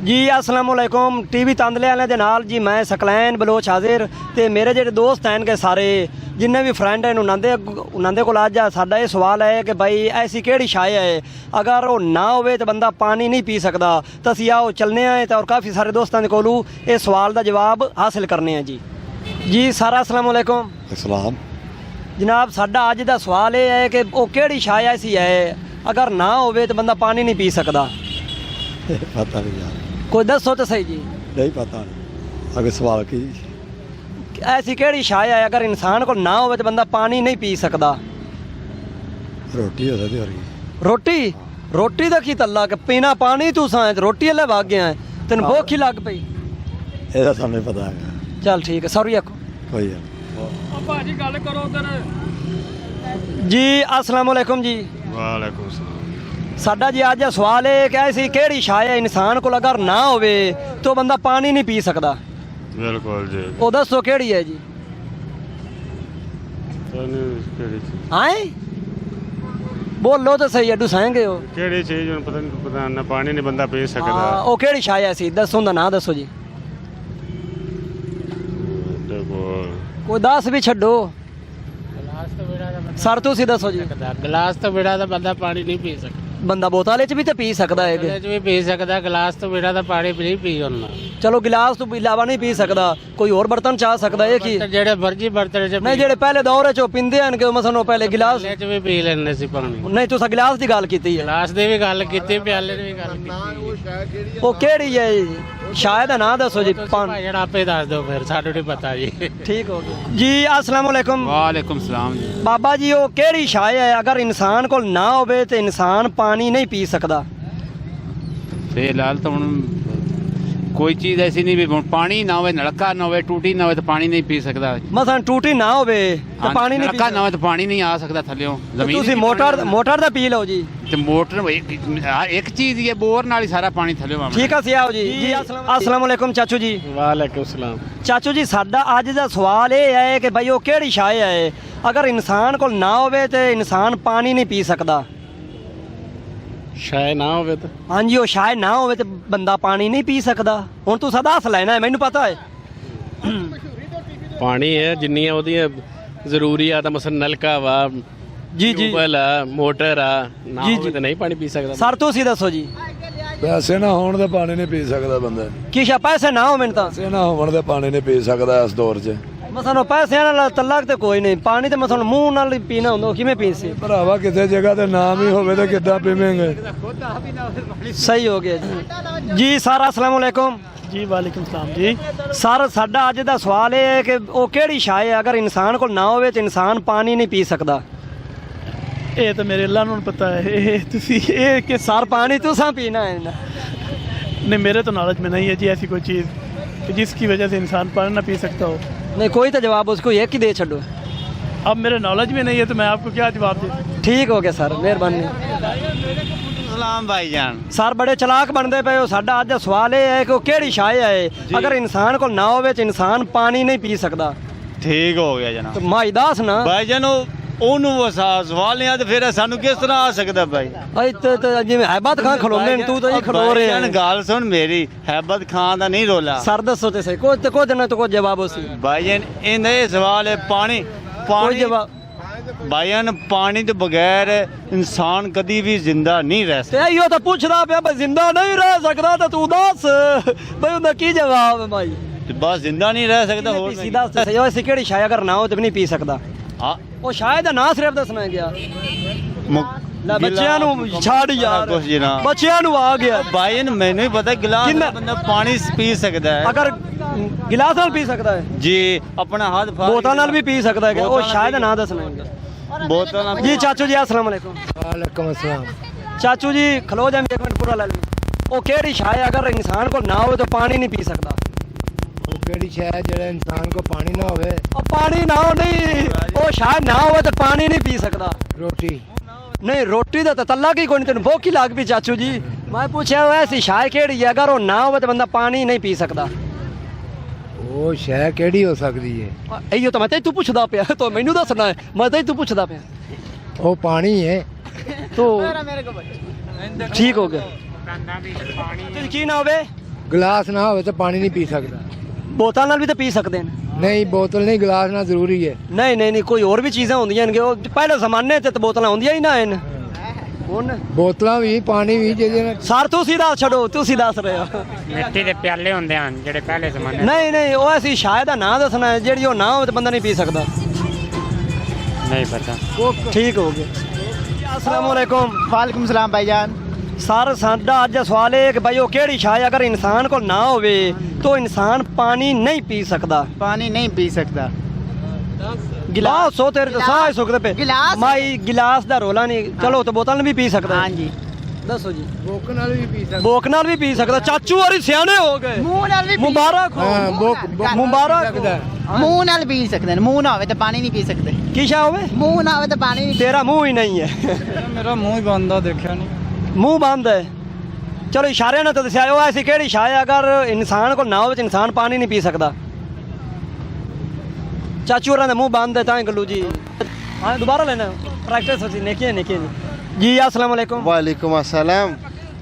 जी अस्सलाम वालेकुम टीवी तांदले वाले दे नाल जी मैं सकलैन बलोच हाजिर ते मेरे जेह्ड़े दोस्त हैं के सारे जिन्ने भी फ्रेंड हैं उन्होंने को अज साडा ये सवाल है कि भाई ऐसी केड़ी शाय है अगर वो ना होवे तो बंदा पानी नहीं पी सकता तो असीं आओ चलने आए तो और काफ़ी सारे दोस्तों के कोलू इस सवाल का जवाब हासिल करने हैं जी सारा अस्सलाम वालेकुम। अस्सलाम जनाब साडा अज दा सवाल ये है कि वो केड़ी शाय ऐसी है अगर ना होवे तो बंदा पानी नहीं पी सकता। पता नहीं यार, कोई दसो तो सही जी। नहीं पता नहीं। अगर सवाल की ऐसी केड़ी शाय है अगर इंसान को ना होवे तो बंदा पानी नहीं पी सकता। रोटी हो सकती होगी। रोटी दा की तल्ला के पीना पानी तू सां रोटी अल्ले भाग गया है तेन भुख ही लग पई। ਇਹਦਾ ਸਾਨੂੰ पता है। चल ठीक है सॉरी आखो कोई नहीं। भाजी गल करो उधर। जी अस्सलाम वालेकुम जी। वालेकुम सलाम। साडा जी अज सवाल है कि ऐसी केड़ी शाय है इंसान को अगर ना होवे तो बंदा पानी नहीं पी सकता। बिल्कुल जी। वो दसो केड़ी है जी। आए बोलो तो सही अड्डू सहेंगे हो केड़ी चीज हुन पता ना पानी नहीं बंदा पी सकदा। वो केड़ी शाय ऐसी दसो दा ना दसो जी। कोई दस भी छड्डो सर तुसी दसो जी। गिलास तो बिना तो बंदा पानी नहीं पी सकता। बंदा बोतल च भी तो पी सकता है भी पी सकता गिलास तो बिना तो पानी नहीं पी होना। चलो गिलास तो इलावा नहीं पी सकता कोई और बर्तन चाह सकता है कि जेड़े मर्जी बर्तन च नहीं जेड़े पहले दौर च पिंदे हैं कि मसन पहले गिलास च भी पी लेने सी पानी। नहीं तुसा गिलास की गल कीती है। गिलास दी भी गल कीती प्याले दी भी गल कीती। वो केड़ी है शायद ना दसो जी। जेड़ा आपे दस दो फिर साडू नहीं पता जी। ठीक हो गया जी अस्सलाम वालेकुम। वालेकुम सलाम जी। बाबा जी वो केड़ी शाय है अगर इंसान को ना होवे तो इंसान पानी नहीं पी सकता। फिलहाल तो हुण कोई चीज़ ऐसी नहीं भी पानी ना हो नलका ना हो टूटी ना हो तो पानी नहीं पी सकता। मसलन टूटी ना होवे तो पानी नहीं नलका ना हो तो पानी नहीं आ सकता थल्लों जमीन। तुसी मोटर दा पी लो जी। ते मोटर एक चीज़ ही है बोर नाल ही सारा पानी थल्लों आउंदा। ठीक है सियाओ जी। जी अस्सलाम वालेकुम चाचू जी। वालेकुम सलाम। चाचू जी साडा अज दा सवाल ये है कि भाई वो केड़ी शाय है अगर इंसान को ना होवे तो इंसान पानी नहीं पी सकता। शाय ना होवे तो हाँ जी वो शाय ना होवे तो बंदा पानी नहीं पी सकता। हुण तू दस लेना है मैनू पता है। पानी है जिन्नियां ओदियां जरूरी आ मसन नलका वा जी ट्यूबवेल आ मोटर आ ना जी, होवे तो नहीं पानी पी सकदा। सर तुसी दसो जी। पैसे ना होण ते पानी नहीं पी सकदा बंदा। किशा पैसे ना हो मिनता पैसे ना होण ते पानी नहीं पी सकदा इस दौर 'ਚ। मसन पैसे नाल तलक ते कोई नहीं पानी ते मसन मुंह नाल ही पीना हुंदा किवें पी सी। भरावा किसी जगह ते नाम ही होवे ते किद्दां पीवेंगे। सही हो गया जी। जी सर अस्सलाम वालेकुम। जी वालेकुम सलाम जी। सर साडा अज दा सवाल ये है कि वो केड़ी शाय है अगर इंसान को ना होवे तो इंसान पानी नहीं पी सकता। ये तो मेरे अल्लाह नूं पता है ये कि सर पानी तुसां पीना है ना। नहीं मेरे तो नॉलेज में नहीं है जी ऐसी कोई चीज़ कि जिसकी वजह से इंसान पानी ना पी सकता हो। नहीं कोई तो जवाब उसको एक ही दे छो। अब मेरे नॉलेज में नहीं है तो मैं आपको क्या जवाब दे। ठीक हो गया सर मेहरबानी। सलाम भाईजान। सर बड़े चलाक बनते पे हो। साडा अज दा सवाल ये है कि वो केड़ी शाय है अगर इंसान को ना होवे तो इंसान पानी नहीं पी सकता। ठीक हो गया जनाब। तो माई दस ना भाईजान ਉਹਨੂੰ ਸਵਾਲ ਨਹੀਂ ਆ ਤੇ ਫਿਰ ਸਾਨੂੰ ਕਿਸ ਤਰ੍ਹਾਂ ਆ ਸਕਦਾ ਭਾਈ। जिवें हैबत खां खलोने तू तो ही खलो रहे भाईजान गल सुन मेरी हैबत खां ਦਾ नहीं रोला। सर दसो ते सही कुछ ना तो कुछ जवाब उसी भाईजान ਇਹਦਾ ਇਹ सवाल है पानी कोई जवाब। भाईजान पानी तो बगैर इंसान कभी भी जिंदा नहीं रह सकता। इहो तो पूछदा पिया भाई जिंदा नहीं रह सकता तो तू दस भाई उनका की जवाब है भाई। बस जिंदा नहीं रह सकता हो सीधा सही ऐसी केड़ी शाय अगर ना हो तो भी नहीं पी सकता। हाँ ਉਹ ਸ਼ਾਇਦ ਨਾ ਸਿਰਫ ਦੱਸਣਾ ਗਿਆ ਲੈ ਬੱਚਿਆਂ ਨੂੰ ਛੱਡ ਯਾਰ ਕੁਛ ਜੀ ਨਾ ਬੱਚਿਆਂ ਨੂੰ ਆ ਗਿਆ ਭਾਈ ਮੈਨੂੰ ਹੀ ਪਤਾ गिलास ਬੰਦਾ ਪਾਣੀ ਪੀ ਸਕਦਾ ਹੈ। ਅਗਰ गिलास ਨਾਲ ਪੀ ਸਕਦਾ ਹੈ ਜੀ ਆਪਣਾ ਹੱਥ ਬੋਤਲ ਨਾਲ ਵੀ ਪੀ ਸਕਦਾ ਹੈ ਉਹ ਸ਼ਾਇਦ ਨਾ ਦੱਸਣਾ ਗਿਆ ਬੋਤਲ ਨਾਲ। ਜੀ ਚਾਚੂ ਜੀ अस्सलाम वालेकुम। वालेकुम अस्सलाम। चाचू जी खलो जा एक मिनट पूरा ले लें। वो केड़ी शाय अगर इंसान को ना हो तो पानी नहीं पी सकता। वो केड़ी शाय जेड़ा इंसान को पानी ना होवे। और पानी ना हो नहीं वो शायद ना हो तो पानी नहीं पी सकता। रोटी नहीं रोटी तो तल्ला की कोई नहीं तेन भूख ही लग पी चाचू जी। मैं पूछा ऐसी शाय केड़ी है अगर वो ना हो तो बंदा पानी नहीं पी सकता। वो शाय केड़ी हो सकती है। इहो तो मैं तू पूछदा पिया तो मैनू दसना है मैं तू पूछदा पिया। वो पानी है तो ठीक हो गया। की ना होवे ਗਲਾਸ ਨਾ ਹੋਵੇ ਤਾਂ ਪਾਣੀ ਨਹੀਂ ਪੀ ਸਕਦਾ। ਬੋਤਲ ਨਾਲ ਵੀ ਤਾਂ ਪੀ ਸਕਦੇ ਨੇ। ਨਹੀਂ ਬੋਤਲ ਨਹੀਂ, ਗਲਾਸ ਨਾਲ ਜ਼ਰੂਰੀ ਹੈ। ਨਹੀਂ ਕੋਈ ਹੋਰ ਵੀ ਚੀਜ਼ਾਂ ਹੁੰਦੀਆਂ ਨੇ। ਉਹ ਪਹਿਲੇ ਜ਼ਮਾਨੇ 'ਚ ਤਾਂ ਬੋਤਲਾਂ ਹੁੰਦੀਆਂ ਹੀ ਨਾ ਹਨ। ਹੁਣ ਬੋਤਲਾਂ ਵੀ ਪਾਣੀ ਵੀ ਜਿਹਦੇ ਨਾਲ ਸਰ ਤੁਸੀਂ ਦੱਸ ਛੱਡੋ, ਤੁਸੀਂ ਦੱਸ ਰਹੇ ਹੋ। ਮਿੱਟੀ ਦੇ ਪਿਆਲੇ ਹੁੰਦੇ ਹਨ ਜਿਹੜੇ ਪਹਿਲੇ ਜ਼ਮਾਨੇ ਨਹੀਂ ਉਹ ਅਸੀਂ ਸ਼ਾਇਦ ਦਾ ਨਾਂ ਦੱਸਣਾ ਹੈ, ਜਿਹੜੀ ਉਹ ਨਾ ਹੋਵੇ ਤਾਂ ਬੰਦਾ ਨਹੀਂ ਪੀ ਸਕਦਾ। ਨਹੀਂ ਪਤਾ। ਠੀਕ ਹੋ ਗਿਆ। अस्सलाम वालेकुम। वालेकुम सलाम भाईजान। सर साडा अज सवाल है कि भाई वो केड़ी शाय अगर इंसान को ना होवे तो इंसान पानी नहीं पी सकता। पानी नहीं पी सकता। गिलास सो तेरे तो साह सुखदे पे गिलास? माई गिलास दा रोला नहीं। चलो तो बोतल भी पी सकता। हाँ जी। दसो जी। ਬੋਕ ਨਾਲ ਵੀ ਪੀ ਸਕਦਾ। बोक नाल भी पी सकता। चाचू और सियाने हो गए। मुंह नाल भी मुबारक हो। ਹਾਂ ਬੋਕ मुबारक हो। मुंह नाल पी सकते हैं। मुंह ना होवे तो पानी नहीं पी सकते। की शा होवे? मुंह ना होवे तो पानी नहीं। तेरा मुंह ही नहीं है। ਮੇਰਾ ਮੂੰਹ ਹੀ ਬੰਦ ਆ, ਦੇਖਿਆ ਨਹੀਂ। मुंह बंद है। चलो इशारे ने तो दसिया वो ऐसी केड़ी शाय अगर इंसान को ना हो तो इंसान पानी नहीं पी सकता। चाचू होरां दा मुंह बंद है तां गल्लू जी। हाँ दोबारा लेना प्रैक्टिस होती नेकी जी। अस्सलाम वालेकुम। वालेकुम अस्सलाम।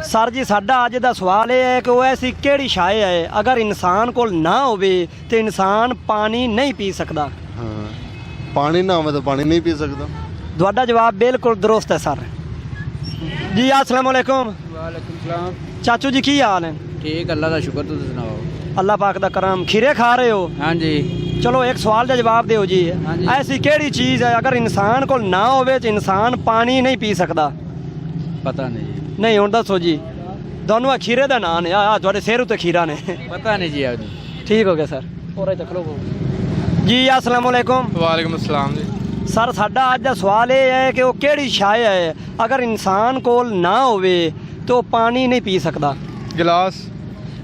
सर जी साडा अज दा सवाल ये है कि वो ऐसी केड़ी शाय है अगर इंसान कोल ना होवे तो इंसान पानी नहीं पी सकता। हाँ पानी ना हो तो पानी नहीं पी सकता। तुहाडा जवाब बिल्कुल दुरुस्त है सर जी। अस्सलाम वालेकुम। ਵਾਲੇਕੁਮ ਸਲਾਮ। चाचू जी की हाल है? ਠੀਕ ਅੱਲਾ ਦਾ ਸ਼ੁਕਰ, ਤੁਸੀਂ ਸੁਣਾਓ। अल्लाह पाक दा करम। खीरे खा रहे हो? हाँ जी। चलो एक सवाल का जवाब दो जी। हाँ जी। ऐसी केड़ी चीज़ है अगर इंसान को ना होवे तो इंसान पानी नहीं पी सकता? ਪਤਾ ਨਹੀਂ ਜੀ। नहीं हुण दसो जी। दोनों खीरे का नाम है आ तुहाडे सिर उत्ते खीरा ने। ਪਤਾ ਨਹੀਂ ਜੀ ਆਪ ठीक हो गया सर। और चक लो जी। अस्सलाम वालेकुम। वालेकुम अस्सलाम जी। सर साडा अज दा सवाल ये है कि वो केड़ी शाय है अगर इंसान कोल ना होवे तो पानी नहीं पी सकता? गिलास।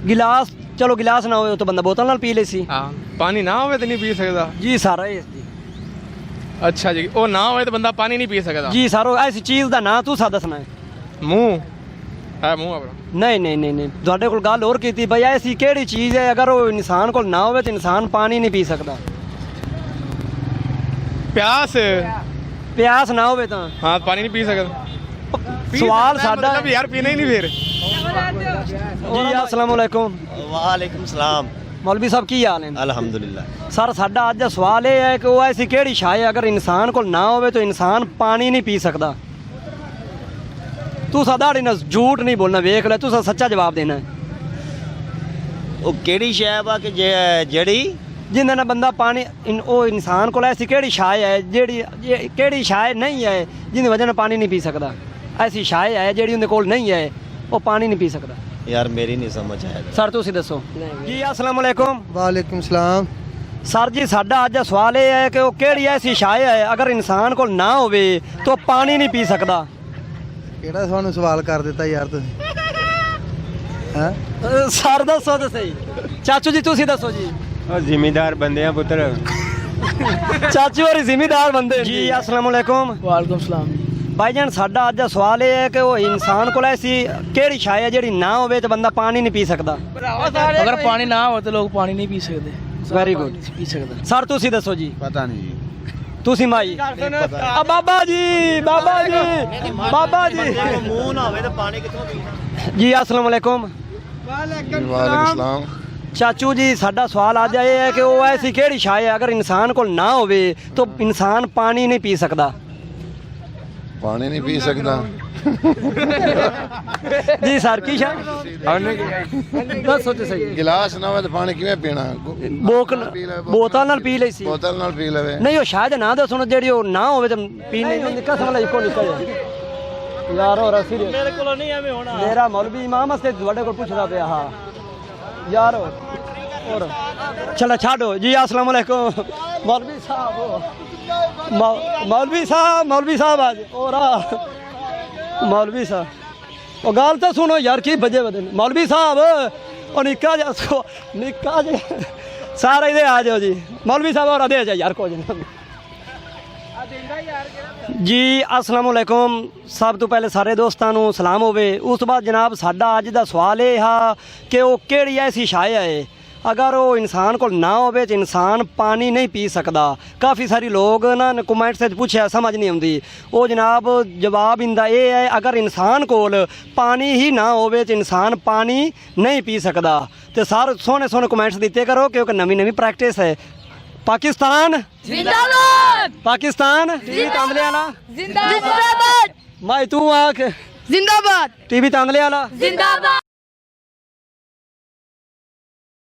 गिलास? चलो गिलास ना हो तो बंदा बोतल नाल पी ले सी। हाँ पानी ना होवे तो नहीं पी सकता। जी सर अच्छा जी वो ना होवे तो बंदा पानी नहीं पी सकता। जी सर ऐसी चीज़ का नाम तुसा दसना है। मुंह है मुंह अपना। नहीं तुहाडे कोल गल होर कीती भाई ऐसी केड़ी चीज़ है अगर वो इंसान कोल ना होवे तो इंसान पानी नहीं पी सकता? प्यास। प्यास ना होवे तो हाँ पानी नहीं पी सकता। सवाल साडा मतलब यार पीना ही नहीं फिर। जी अस्सलाम वालेकुम। वालेकुम सलाम। मौलवी साहब की हाल है? अल्हम्दुलिल्लाह। सर साडा अज दा सवाल ये है कि वो ऐसी केड़ी शाय अगर इंसान कोल ना होवे तो इंसान पानी नहीं पी सकता? तुसा दाड़ी ना झूठ नहीं बोलना, वेख ले तुसा सच्चा जवाब देना है। ਉਹ ਕਿਹੜੀ ਸ਼ੈ ਵਾ ਕਿ ਜਿਹੜੀ जिंदे ना बंदा पानी ओ इंसान को ऐसी केड़ी शाय है जेड़ी केड़ी शाय नहीं है जिंदी वजह ना पानी नहीं पी सकता? ऐसी शाय है जेड़ी उनके कोल नहीं है वो पानी नहीं पी सकता। यार मेरी नहीं समझ आया। सर तुसी दसो जी। अस्सलाम वालेकुम। ਵਾਲੇਕੁਮ ਸਲਾਮ। सर जी साडा अज दा सवाल ये है कि वो केड़ी ऐसी शाय है अगर इंसान को ना होवे तो पानी नहीं पी सकता? ਕਿਹੜਾ ਤੁਹਾਨੂੰ ਸਵਾਲ ਕਰ ਦਿੱਤਾ ਯਾਰ ਤੁਸੀਂ? ਹਾਂ सर दसो तो सही। चाचू जी तुसी दसो जी। ਜ਼ਿਮੀਦਾਰ ਬੰਦੇ ਆ ਪੁੱਤਰ। चाचू और जिम्मेदार बंदे जी। अस्सलाम वालेकुम। वालेकुम सलाम। भाईजान साडा अज दा सवाल ये है कि वो इंसान को ऐसी केड़ी शाय है जेड़ी ना होवे तो बंदा पानी नहीं पी सकता? अगर पानी ना हो तो लोग पानी नहीं पी सकते। Very good. पी सकते। सर तुसी दसो जी। ਪਤਾ ਨਹੀਂ ਜੀ। तुसी माई बाबा जी बाबा जी बाबा जी ਮੂੰਹ ਨਾ ਹੋਵੇ ਤਾਂ ਪਾਣੀ ਕਿੱਥੋਂ ਪੀਣਾ? जी अस्सलाम वालेकुम। ਵਾਲੇਕੁਮ ਸਲਾਮ। चाचू जी साडा सवाल आज ये है कि वो ऐसी केड़ी शाय है अगर इंसान को ना होवे तो इंसान पानी नहीं पी सकता? ਪਾਣੀ ਨਹੀਂ ਪੀ ਸਕਦਾ। जी सर की शाय दसो तो सही। ਗਿਲਾਸ ਨਾ ਹੋਵੇ ਤਾਂ ਪਾਣੀ ਕਿਵੇਂ ਪੀਣਾ? बोतल नाल पी ले सी। ਬੋਤਲ ਨਾਲ ਪੀ ਲਵੇ। नहीं वो शायद ना दसो जेड़ी वो ना होवे तो पीने निकल समझ इको निकल यार और सीरियस मेरे को नहीं एवें होना। मेरा मौलवी इमाम से ਤੁਹਾਡੇ ਕੋਲ ਪੁੱਛਦਾ ਪਿਆ। ਹਾਂ यार और चलो छाड़ो जी। अस्सलाम वालेकुम मौलवी साहब। मौलवी साहब आज और मौलवी साहब वो गाल तो सुनो यार की बजे बजे मौलवी साहब और निक्का सारे इधर आ जाओ जी। मौलवी साहब और दे जाए यार कुछ जी। अस्सलाम वालेकुम। सब तो पहले सारे दोस्तों को सलाम होवे। उस तो बाद जनाब साडा अज दा सवाल ये हा कि वो केड़ी ऐसी शाय है ਅਗਰ ਉਹ ਇਨਸਾਨ ਕੋਲ ਨਾ ਹੋਵੇ ਤੇ ਇਨਸਾਨ ਪਾਣੀ ਨਹੀਂ ਪੀ ਸਕਦਾ। ਕਾਫੀ ਸਾਰੀ ਲੋਕ ਨਾ ਕਮੈਂਟਸ ਵਿੱਚ ਪੁੱਛਿਆ, ਸਮਝ ਨਹੀਂ ਆਉਂਦੀ। ਉਹ ਜਨਾਬ ਜਵਾਬ ਇੰਦਾ ਇਹ ਹੈ, ਅਗਰ ਇਨਸਾਨ ਕੋਲ ਪਾਣੀ ਹੀ ਨਾ ਹੋਵੇ ਤੇ ਇਨਸਾਨ ਪਾਣੀ ਨਹੀਂ ਪੀ ਸਕਦਾ। ਤੇ ਸਾਰੇ ਸੋਹਣੇ ਸੋਹਣੇ ਕਮੈਂਟਸ ਦਿੱਤੇ ਕਰੋ ਕਿਉਂਕਿ ਨਵੀਂ ਨਵੀਂ ਪ੍ਰੈਕਟਿਸ ਹੈ। ਪਾਕਿਸਤਾਨ जिंदाबाद ਪਾਕਿਸਤਾਨ ਟੀਵੀ ਤਾਂਦਲੇ ਵਾਲਾ जिंदाबाद ਮੈਂ ਤੂੰ ਆਖ जिंदाबाद ਟੀਵੀ ਤਾਂਦਲੇ ਵਾਲਾ जिंदाबाद